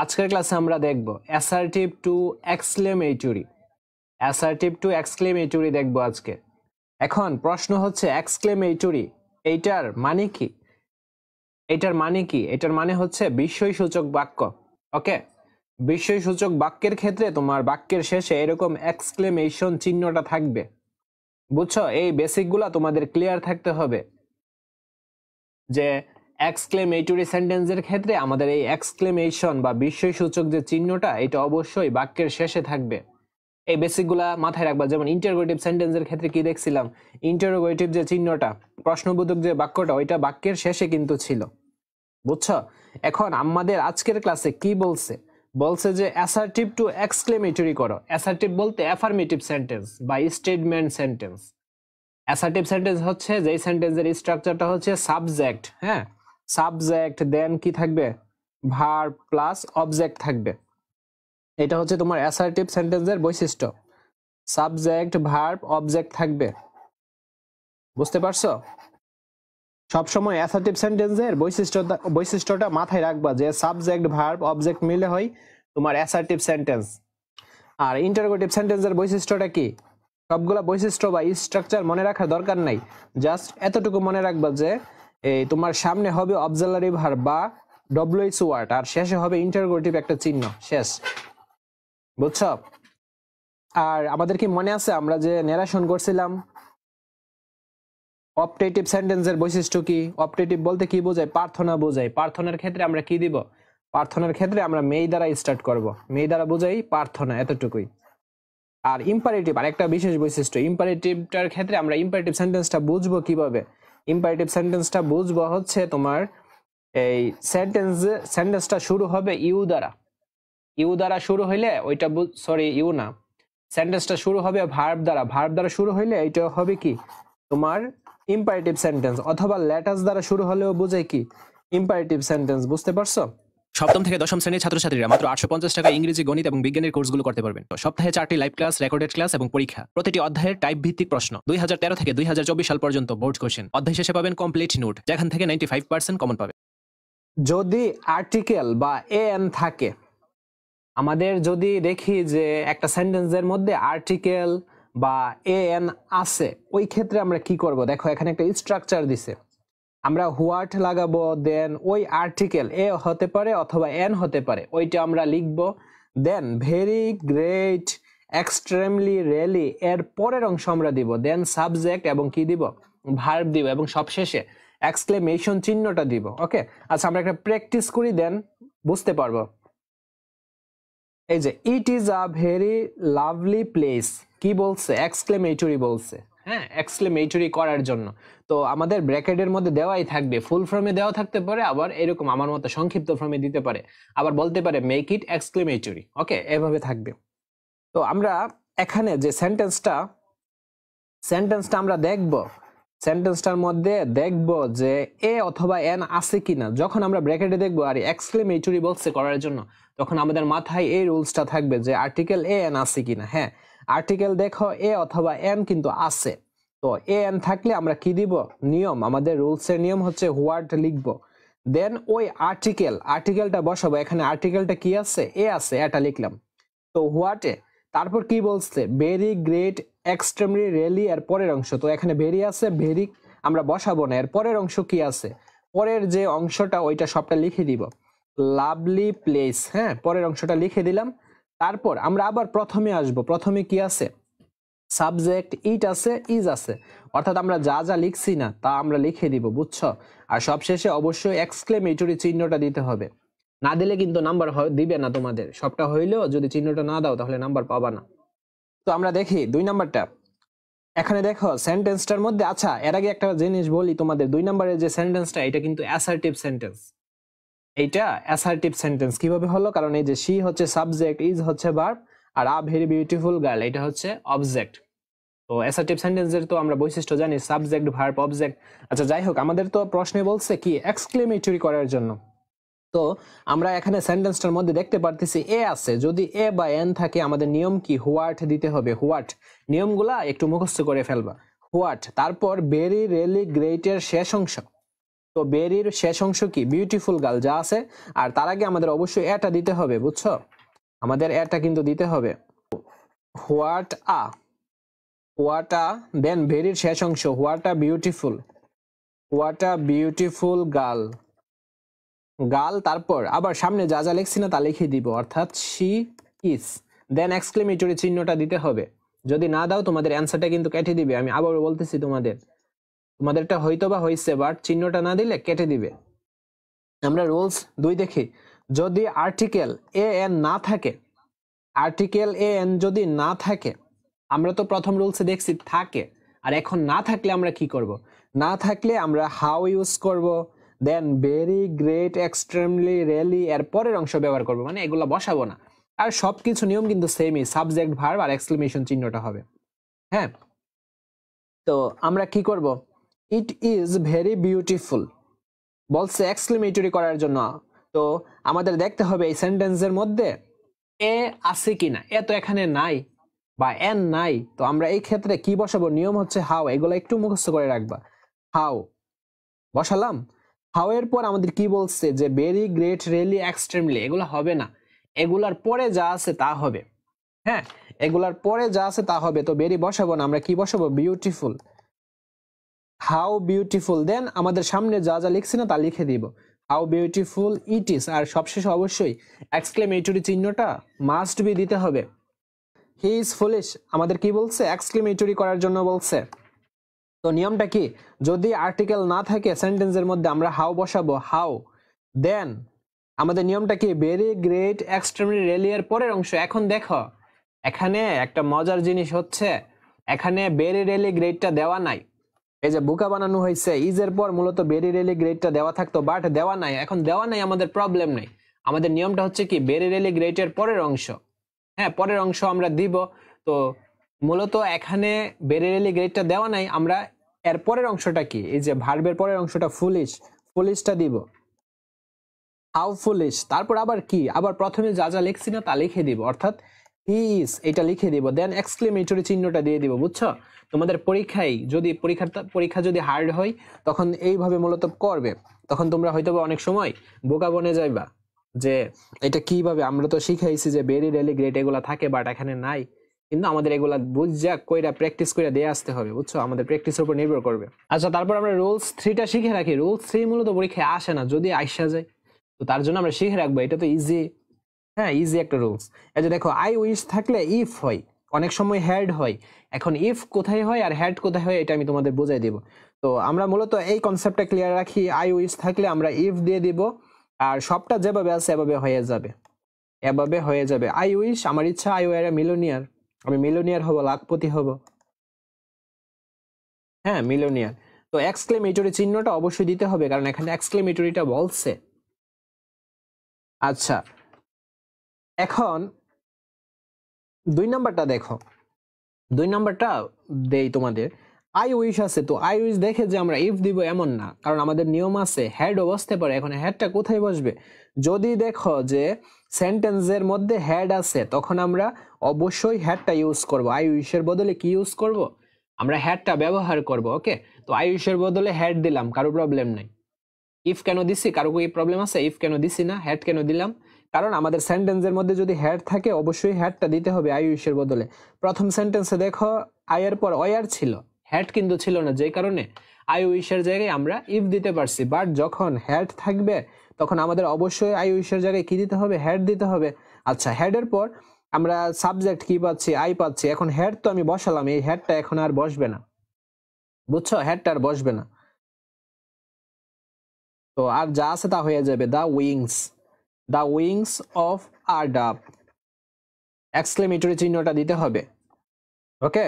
আজকের ক্লাসে আমরা দেখব assertive two exclamatory. Assertive two exclamatory দেখব আজকে। এখন প্রশ্ন হচ্ছে এক্সক্লেমেটরি এইটার মানে কি? এটার মানে কি? এটার মানে হচ্ছে বিস্ময়সূচক বাক্য। ওকে, বিস্ময়সূচক বাক্যের ক্ষেত্রে তোমার বাক্যের শেষে এরকম এক্সক্লেমেশন চিহ্নটা থাকবে। বুঝছো? এই বেসিকগুলো তোমাদের ক্লিয়ার থাকতে হবে যে এক্সক্লেমেটরি সেন্টেন্সের ক্ষেত্রে আমাদের এই এক্সক্লেমেশন বা বিস্ময়সূচক যে চিহ্নটা এটা অবশ্যই বাক্যের শেষে থাকবে। এই বেসিকগুলা মাথায় রাখবা। যেমন ইন্টারোগেটিভ সেন্টেন্সের ক্ষেত্রে কি দেখছিলাম, ইন্টারোগেটিভ যে চিহ্নটা, প্রশ্নবোধক যে বাক্যটা, ওইটা বাক্যের শেষে কিন্তু ছিল। বুঝছো? এখন আমাদের আজকের ক্লাসে কি বলছে? বলছে যে অ্যাসার্টিভ টু এক্সক্লেমেটরি করো। অ্যাসার্টিভ বলতে অ্যাফার্মেটিভ সেন্টেন্স বা স্টেটমেন্ট সেন্টেন্স। অ্যাসার্টিভ সেন্টেন্স হচ্ছে যেই সেন্টেন্সের স্ট্রাকচারটা হচ্ছে সাবজেক্ট, হ্যাঁ, সাবজেক্ট দেন কি থাকবে, ভার্ব প্লাস অবজেক্ট থাকবে। এটা হচ্ছে তোমার অ্যাসার্টিভ সেন্টেন্সের বৈশিষ্ট্য। সাবজেক্ট ভার্ব অবজেক্ট থাকবে। বুঝতে পারছো? সবসময় অ্যাসার্টিভ সেন্টেন্সের বৈশিষ্ট্যটা মাথায় রাখবা যে সাবজেক্ট ভার্ব অবজেক্ট মিলে হয় তোমার অ্যাসার্টিভ সেন্টেন্স। আর ইন্টারোগেটিভ সেন্টেন্সের বৈশিষ্ট্যটা কি? সবগুলা বৈশিষ্ট্য বা স্ট্রাকচার মনে রাখার দরকার নাই, জাস্ট এতটুকু মনে রাখবা যে এই তোমার সামনে হবে অবজালারি ভার্ব বা ডব্লিউএইচ ওয়ার্ড আর শেষে হবে ইন্টারোগেটিভ একটা চিহ্ন, শেষ। বুঝছো? আর আমাদের কি মনে আছে আমরা যে ন্যারেশন করছিলাম অপটেটিভ সেন্টেন্সের বৈশিষ্ট্য কি? অপটেটিভ বলতে কি বোঝায়? প্রার্থনা বোঝায়। প্রার্থনার ক্ষেত্রে আমরা কি দিব? প্রার্থনার ক্ষেত্রে আমরা মেই দ্বারা স্টার্ট করব। মেই দ্বারা বোঝাই প্রার্থনা, এতটুকুই। আর ইম্পারেটিভ আরেকটা বিশেষ বৈশিষ্ট্য, ইম্পারেটিভটার ক্ষেত্রে আমরা ইম্পারেটিভ সেন্টেন্সটা বুঝবো কিভাবে? ইম্পারেটিভ সেন্টেন্সটা বুঝবো হচ্ছে তোমার এই সেন্টেন্সটা শুরু হবে ইউ দ্বারা। ইউ দ্বারা শুরু হইলে ওইটা ইউ না, সেন্টেন্সটা শুরু হবে ভার্ব দ্বারা। ভার্ব দ্বারা শুরু হইলে এটা হবে কি তোমার ইম্পারেটিভ সেন্টেন্স, অথবা লেটাস দ্বারা শুরু হলেও বোঝায় কি ইম্পারেটিভ সেন্টেন্স। বুঝতে পারছো? সপ্তম থেকে দশম শ্রেণীর ছাত্রছাত্রীরা মাত্র 850 টাকা ইংরেজি, গণিত এবং বিজ্ঞানের কোর্সগুলো করতে পারবেন। তো সপ্তাহে 4টি লাইভ ক্লাস, রেকর্ডেড ক্লাস এবং পরীক্ষা। প্রতিটি অধ্যায়ের টাইপ ভিত্তিক প্রশ্ন। 2013 থেকে 2024 সাল পর্যন্ত বোর্ড কোশ্চেন। অধ্যায় শেষে পাবেন কমপ্লিট নোট, যেখান থেকে 95% কমন পাবেন। যদি আর্টিকেল বা এন থাকে, আমাদের যদি দেখি যে একটা সেন্টেন্সের মধ্যে আর্টিকেল বা এন আছে, ওই ক্ষেত্রে আমরা কি করব? দেখো এখানে একটা স্ট্রাকচার দিছে, আমরা হোয়াট লাগাবো, দেন ওই আর্টিকেল এ হতে পারে অথবা এন হতে পারে, ওইটা আমরা লিখবো। দেন ভেরি গ্রেট, এক্সট্রিমলি, রিয়েলি এর পরের অংশ আমরা দিব। দেন সাবজেক্ট এবং কি দিব? ভার্ব দিব, এবং সবশেষে এক্সক্লেমেশন চিহ্নটা দিব। ওকে, আচ্ছা আমরা একটা প্র্যাকটিস করি, দেন বুঝতে পারবো। এই যে ইট is a very lovely place, কি বলছে? এক্সক্লেমেটরি বলছে, হ্যাঁ, এক্সক্লেমেটরি করার জন্য। তো আমাদের ব্র্যাকেটের মধ্যে দেওয়াই থাকবে, ফুল ফর্মে দেওয়া থাকতে পারে, আবার এরকম আমার মতো সংক্ষিপ্ত ফর্মে দিতে পারে, আবার বলতে পারে মেক ইট এক্সক্লেমেটরি। ওকে, এভাবে থাকবে। তো আমরা এখানে যে সেন্টেন্সটা আমরা দেখব, সেন্টেন্সটার মধ্যে দেখব যে এ অথবা এন আছে কিনা। যখন আমরা ব্র্যাকেটে দেখবো আর এক্সক্লেমেটরি বলছে করার জন্য, তখন আমাদের মাথায় এই রুলসটা থাকবে যে আর্টিকেল এ এন আছে কিনা। হ্যাঁ, আর্টিকেল দেখো এ অথবা এন কিন্তু আছে, তো এ এন থাকলে আমরা কি দিব? নিয়ম, আমাদের রুলসের নিয়ম হচ্ছে হোয়াট লিখবো, দেন ওই আর্টিকেলটা বসাবো। এখানে আর্টিকেলটা কি আছে? এ আছে, এটা লিখলাম। তো হোয়াটে তারপর কি বলছে? ভেরি গ্রেট, এক্সট্রিমলি, রিয়েলি এর পরের অংশ। তো এখানে ভেরি আছে, ভেরি আমরা বসাবো না, এর পরের অংশ কি আছে? পরের যে অংশটা ওইটা সবটা লিখে দিব। লাভলি প্লেস, হ্যাঁ, পরের অংশটা লিখে দিলাম। তারপর আমরা আবার প্রথমে আসব। প্রথমে কি আছে? সাবজেক্ট, ইট আছে, ইজ আছে, অর্থাৎ আমরা যা যা লিখছি না তা আমরা লিখে দিব। বুঝছো? আর সবশেষে অবশ্যই এক্সক্লেমেটরি চিহ্নটা দিতে হবে, না দিলে কিন্তু নাম্বার দিবে না তোমাদের। সবটা হইলেও যদি চিহ্নটা না দাও তাহলে নাম্বার পাবা না। তো আমরা দেখি 2 নাম্বারটা। এখানে দেখো সেন্টেন্সটার মধ্যে, আচ্ছা এর আগে একটা জিনিস বলি তোমাদের, 2 নাম্বারের যে সেন্টেন্সটা এটা কিন্তু অ্যাসার্টিভ সেন্টেন্স। এইটা অ্যাসার্টিভ সেন্টেন্স কিভাবে হলো? কারণ এই যে শি হচ্ছে সাবজেক্ট, ইজ হচ্ছে ভার্ব, আর আ ভেরি বিউটিফুল গার্ল এটা হচ্ছে অবজেক্ট। তো অ্যাসার্টিভ সেন্টেন্সের তো আমরা বৈশিষ্ট্য জানি, সাবজেক্ট ভার্ব অবজেক্ট। আচ্ছা যাই হোক, আমাদের তো প্রশ্নে বলছে কি এক্সক্লেমেটরি করার জন্য। তো আমরা এখানে সেন্টেন্সটার মধ্যে দেখতে পারতেছি এ আছে, যদি এ বা এন থাকে আমাদের নিয়ম কি? হোয়াট দিতে হবে। হোয়াট, নিয়মগুলা একটু মুখস্থ করে ফেলবা। হোয়াট, তারপর ভেরি, রিয়েলি, গ্রেট এর শেষ অংশ, তো বেরির শেষ অংশ কি বিউটিফুল গার্ল যা আছে, আর তার আগে আমাদের অবশ্যই এটা দিতে হবে, বুঝছো? আমাদের এটা কিন্তু দিতে হবে। হোয়াট আ দেন ভেরির শেষ অংশ হোয়াট আ বিউটিফুল গার্ল, তারপর আবার সামনে যা যা লিখছি না তা লিখে দিব, অর্থাৎ শি ইজ। দেন এক্সক্লেমেটরি চিহ্নটা দিতে হবে। যদি না দাও তোমাদের অ্যান্সারটা কিন্তু কেটে দিবে। আমি আবারও বলতেছি তোমাদেরটা হয়তো বা হয়েছে, বাট চিহ্নটা না দিলে কেটে দিবে। আমরা রুলস 2 দেখি। যদি আর্টিকেল এ এন না থাকে, যদি না থাকে, আমরা তো প্রথম রুলসে দেখছি থাকে, আর এখন না থাকলে আমরা কি করব? না থাকলে আমরা হাউ ইউজ করব, দেন ভেরি, গ্রেট, এক্সট্রিমলি, রিয়েলি এর পরের অংশ ব্যবহার করব, মানে এগুলা বসাবো না। আর সবকিছু নিয়ম কিন্তু সেমই, সাবজেক্ট, ভার্ব আর এক্সক্লেমেশন চিহ্নটা হবে। হ্যাঁ, তো আমরা কি করব? ইট ইজ ভেরি বিউটিফুল বলছে এক্সক্লেমেটরি করার জন্য। তো আমাদের দেখতে হবে এই সেন্টেন্সের মধ্যে এ আছে কিনা। এ তো এখানে নাই বা এন নাই, তো আমরা এই ক্ষেত্রে কি বসাবো? নিয়ম হচ্ছে হাউ। এগুলো একটু মুখস্থ করে রাখবা। হাউ বসালাম। হাউ এর পর আমাদের কি বলছে? যে ভেরি, গ্রেট, রিয়েলি, এক্সট্রিমলি এগুলো হবে না, এগুলার পরে যা আছে তা হবে। হ্যাঁ, এগুলার পরে যা আছে তা হবে। তো ভেরি বসাবো না, আমরা কি বসাবো? বিউটিফুল। How beautiful. দেন আমাদের সামনে যা যা লিখছি না তা লিখে দিব, হাউ বিউটিফুল ইট ইজ। আর সবশেষে অবশ্যই এক্সক্লেমেটরি চিহ্নটা মাস্ট বি দিতে হবে। হি ইজ ফুলিশ আমাদের কি বলছে? এক্সক্লেমেটরি করার জন্য বলছে। তো নিয়মটা কি? যদি আর্টিকেল না থাকে সেন্টেন্সের মধ্যে আমরা হাউ বসাবো, হাউ। দেন আমাদের নিয়মটা কি? ভেরি, গ্রেট, এক্সট্রিমলি, রিয়েলি এর পরের অংশ। এখন দেখো এখানে একটা মজার জিনিস হচ্ছে, এখানে ভেরি, রিয়েলি, গ্রেটটা দেওয়া নাই। এই যে বোকা বানানো হয়েছে, ইজের পর মূলত ভেরি, রিয়েলি, গ্রেটটা দেওয়া থাকতো, বাট দেওয়া নাই। এখন দেওয়া নাই, আমাদের প্রবলেম নেই। আমাদের নিয়মটা হচ্ছে কি? ভেরি, রিয়েলি, গ্রেটের পরের অংশ। হ্যাঁ, পরের অংশ আমরা দিব। তো মূলত এখানে ভেরি, রিয়েলি, গ্রেটটা দেওয়া নাই, আমরা এর পরের অংশটা কি? এই যে ভার্বের পরের অংশটা ফুলিশটা দিব, হাউ ফুলিশ। তারপর আবার কি? আবার প্রথমে যা যা লিখছি না তা লিখে দিব, অর্থাৎ হি ইজ এটা লিখে দিব। দেন এক্সক্লেমেটরি চিহ্নটা দিয়ে দিব, বুঝছো? তোমাদের পরীক্ষায় যদি পরীক্ষা যদি হার্ড হয় তখন এইভাবে মূলত করবে, তখন তোমরা হয়তো অনেক সময় বোকা বনে যাইবা যে এটা কিভাবে। আমরা তো শিখাইছি যে ভেরি, রিয়েলি, গ্রেট এগুলা থাকে, বাট এখানে নাই। কিন্তু আমাদের এগুলা বুঝা কইরা প্র্যাকটিস করে দিয়ে আসতে হবে, বুঝছো? আমাদের প্র্যাকটিসের উপর নির্ভর করবে। আচ্ছা, তারপর আমরা রুলস 3টা শিখে রাখি। রুলস 3 মূলত পরীক্ষায় আসে না, যদি আইসা যায় তো তার জন্য আমরা শিখে রাখবো। এটা তো ইজি, হ্যাঁ, ইজি একটা রুলস। এই যে দেখো, আই উইশ থাকলে ইফ হয়, অনেক সময় হ্যাড হয়। এখন ইফ কোথায় হয় আর হ্যাড কোথায় হয় এটা আমি তোমাদের বুঝাই দিব। তো আমরা মূলত এই কনসেপ্টটা ক্লিয়ার রাখি। আই উইশ থাকলে আমরা ইফ দিয়ে দিব, আর সবটা যেভাবে আছে এভাবে হয়ে যাবে। আই উইশ আমার ইচ্ছা আই ওয়ার এ মিলিয়নিয়ার, আমি মিলিয়নিয়ার হব, লাখপতি হব। হ্যাঁ, মিলিয়নিয়ার। তো এক্সক্লেমেটরি চিহ্নটা অবশ্যই দিতে হবে, কারণ এখানে এক্সক্লেমেটরিটা বলছে। আচ্ছা, এখন 2 নাম্বারটা দেখো। 2 নাম্বারটা দেই তোমাদের। আই উইশ আছে, তো আই উইশ দেখে যে আমরা ইফ দিব এমন না, কারণ আমাদের নিয়ম আছে হ্যাডও বসতে পারে। এখন হ্যাডটা কোথায় বসবে? যদি দেখো যে সেন্টেন্সের মধ্যে হ্যাড আছে তখন আমরা অবশ্যই হ্যাডটা ইউজ করব। আই উইশের বদলে কি ইউজ করব? আমরা হ্যাডটা ব্যবহার করব। ওকে, তো আই উইশের বদলে হ্যাড দিলাম, কারো প্রবলেম নাই। ইফ কেন দিছি? কারো কি প্রবলেম আছে? ইফ কেন দিছি না, হ্যাড কেন দিলাম? কারণ আমাদের সেন্টেন্সের মধ্যে যদি হ্যাড থাকে অবশ্যই হ্যাডটা দিতে হবে আই উইশের বদলে। প্রথম সেন্টেন্সে দেখো আই এর পর ওয়ার ছিল, হ্যাড কিন্তু ছিল না, যে কারণে আই উইশের জায়গায় আমরা ইফ দিতে পারছি। বাট যখন হ্যাড থাকবে তখন আমাদের অবশ্যই আই উইশের জায়গায় কি দিতে হবে? হ্যাড দিতে হবে। আচ্ছা, হ্যাডের পর আমরা সাবজেক্ট কি পাচ্ছি? আই পাচ্ছি। এখন হ্যাড তো আমি বসালাম, এই হ্যাডটা এখন আর বসবে না, বুঝছো? হ্যাডটা আর বসবে না। তো আর যা আছে তা হয়ে যাবে। দ্য উইংস অফ আর ডাব, এক্সক্লেমেটরি চিহ্নটা দিতে হবে। ওকে,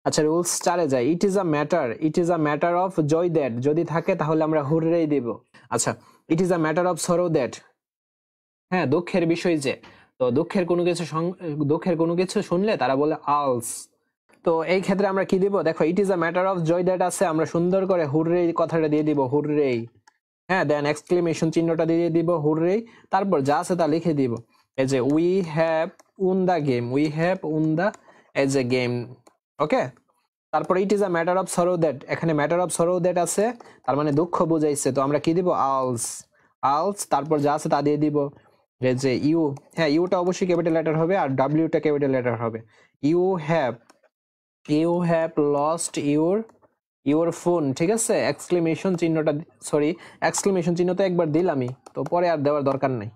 আচ্ছা, রুলস 4-এ যাই। It is a matter of joy that যদি থাকে তাহলে আমরা হুররেই দিব। আচ্ছা, it is a matter of sorrow that, হ্যাঁ, দুঃখের বিষয় যে। তো দুঃখের কোনো কিছু শুনলে তারা বলে আলস। তো এই ক্ষেত্রে আমরা কি দিব? দেখো, it is a matter of joy that আছে, আমরা সুন্দর করে হুররেই কথাটা দিয়ে দিব, হুররেই। হ্যাঁ, দেন এক্সক্লেমেশন চিহ্নটা দিয়ে দিব, হুররেই। তারপর যা আছে তা লিখে দিব। এই যে we have won the game, as a game. Okay, তারপর it is a matter of sorrow that, এখানে ম্যাটার অফ সরো দ্যাট আছে, তার মানে দুঃখ বুঝাইছে, তো আমরা কি দিব আলস, আলস তারপর যা আছে তা দিয়ে দিব যে ইউ, হ্যাঁ ইউটা অবশ্যই ক্যাপিটাল লেটার হবে আর ডাব্লিউটা ক্যাপিটাল লেটার হবে। You have lost your phone, ঠিক আছে, এক্সক্লেমেশন চিহ্নটা, সরি এক্সক্লেমেশন চিহ্ন তো একবার দিলামই, তো পরে আর দেওয়ার দরকার নাই।